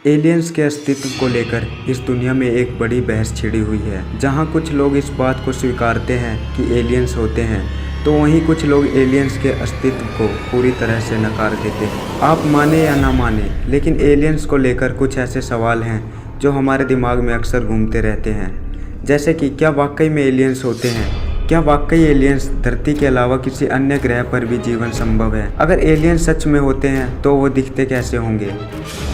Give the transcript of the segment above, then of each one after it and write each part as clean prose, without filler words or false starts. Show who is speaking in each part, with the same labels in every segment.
Speaker 1: Aliens के अस्तित्व को लेकर इस दुनिया में एक बड़ी बहस छिड़ी हुई है। जहां कुछ लोग इस बात को स्वीकारते हैं कि एलियंस होते हैं, तो वहीं कुछ लोग एलियंस के अस्तित्व को पूरी तरह से नकार देते हैं। आप माने या ना माने, लेकिन एलियंस को लेकर कुछ ऐसे सवाल हैं जो हमारे दिमाग में अक्सर घूमते रहते हैं। जैसे कि क्या वाकई में एलियंस होते हैं? क्या वाकई एलियंस धरती के अलावा किसी अन्य ग्रह पर भी जीवन संभव है? अगर एलियंस सच में होते हैं तो वो दिखते कैसे होंगे?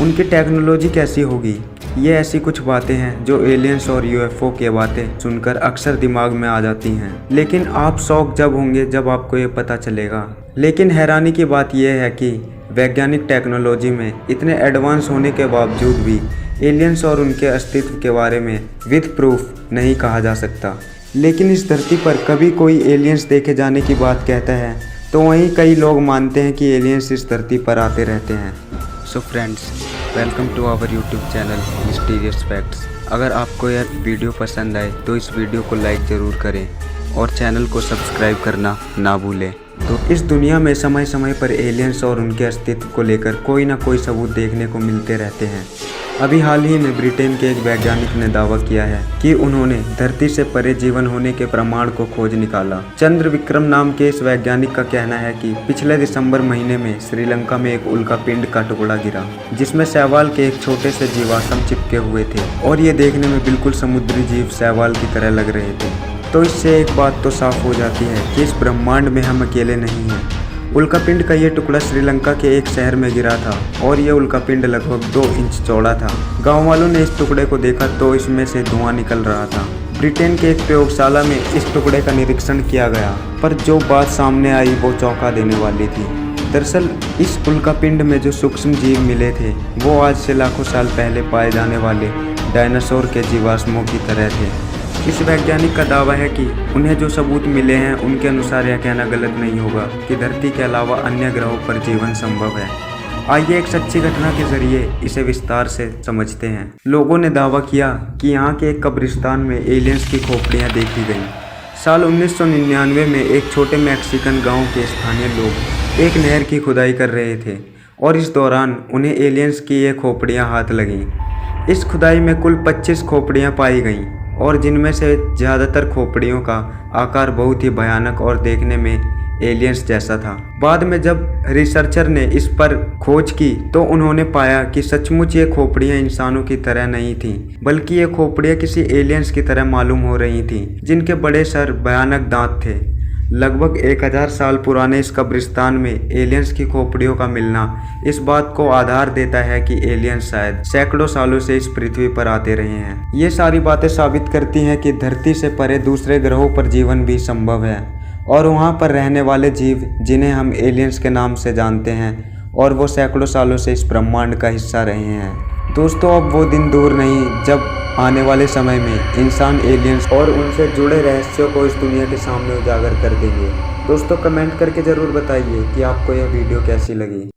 Speaker 1: उनकी टेक्नोलॉजी कैसी होगी? ये ऐसी कुछ बातें हैं जो एलियंस और यूएफओ की बातें सुनकर अक्सर दिमाग में आ जाती हैं। लेकिन आप शॉक जब होंगे जब आपको ये पता चलेगा। लेकिन हैरानी की बात यह है कि वैज्ञानिक टेक्नोलॉजी में इतने एडवांस होने के बावजूद भी एलियंस और उनके अस्तित्व के बारे में विद प्रूफ नहीं कहा जा सकता। लेकिन इस धरती पर कभी कोई एलियंस देखे जाने की बात कहता है तो वहीं कई लोग मानते हैं कि एलियंस इस धरती पर आते रहते हैं। So friends, welcome to our YouTube channel mysterious facts. अगर आपको यह वीडियो पसंद आए तो इस वीडियो को लाइक ज़रूर करें और चैनल को सब्सक्राइब करना ना भूलें। तो इस दुनिया में समय समय पर एलियंस और उनके अस्तित्व को लेकर कोई ना कोई सबूत देखने को मिलते रहते हैं। अभी हाल ही में ब्रिटेन के एक वैज्ञानिक ने दावा किया है कि उन्होंने धरती से परे जीवन होने के प्रमाण को खोज निकाला। चंद्र विक्रम नाम के इस वैज्ञानिक का कहना है कि पिछले दिसंबर महीने में श्रीलंका में एक उल्कापिंड का टुकड़ा गिरा, जिसमें शैवाल के एक छोटे से जीवाश्म चिपके हुए थे और ये देखने में बिल्कुल समुद्री जीव शैवाल की तरह लग रहे थे। तो इससे एक बात तो साफ हो जाती है कि इस ब्रह्मांड में हम अकेले नहीं हैं। उल्कापिंड का ये टुकड़ा श्रीलंका के एक शहर में गिरा था और ये उल्कापिंड लगभग 2 इंच चौड़ा था। गांव वालों ने इस टुकड़े को देखा तो इसमें से धुआं निकल रहा था। ब्रिटेन के एक प्रयोगशाला में इस टुकड़े का निरीक्षण किया गया, पर जो बात सामने आई वो चौंका देने वाली थी। दरअसल इस उल्कापिंड में जो सूक्ष्म जीव मिले थे वो आज से लाखों साल पहले पाए जाने वाले डायनासोर के जीवाश्मों की तरह थे। इस वैज्ञानिक का दावा है कि उन्हें जो सबूत मिले हैं उनके अनुसार यह कहना गलत नहीं होगा कि धरती के अलावा अन्य ग्रहों पर जीवन संभव है। आइए एक सच्ची घटना के जरिए इसे विस्तार से समझते हैं। लोगों ने दावा किया कि यहाँ के एक कब्रिस्तान में एलियंस की खोपड़ियाँ देखी गईं। साल 1999 में एक छोटे मैक्सिकन गाँव के स्थानीय लोग एक नहर की खुदाई कर रहे थे और इस दौरान उन्हें एलियंस की ये खोपड़ियाँ हाथ लगीं। इस खुदाई में कुल 25 खोपड़ियाँ पाई गईं और जिनमें से ज़्यादातर खोपड़ियों का आकार बहुत ही भयानक और देखने में एलियंस जैसा था। बाद में जब रिसर्चर ने इस पर खोज की तो उन्होंने पाया कि सचमुच ये खोपड़ियाँ इंसानों की तरह नहीं थीं, बल्कि ये खोपड़ियाँ किसी एलियंस की तरह मालूम हो रही थीं, जिनके बड़े सर, भयानक दांत थे। लगभग 1000 साल पुराने इस कब्रिस्तान में एलियंस की खोपड़ियों का मिलना इस बात को आधार देता है कि एलियंस शायद सैकड़ों सालों से इस पृथ्वी पर आते रहे हैं। ये सारी बातें साबित करती हैं कि धरती से परे दूसरे ग्रहों पर जीवन भी संभव है और वहाँ पर रहने वाले जीव जिन्हें हम एलियंस के नाम से जानते हैं, और वो सैकड़ों सालों से इस ब्रह्मांड का हिस्सा रहे हैं। दोस्तों, अब वो दिन दूर नहीं जब आने वाले समय में इंसान एलियंस और उनसे जुड़े रहस्यों को इस दुनिया के सामने उजागर कर देंगे। दोस्तों, कमेंट करके ज़रूर बताइए कि आपको यह वीडियो कैसी लगी।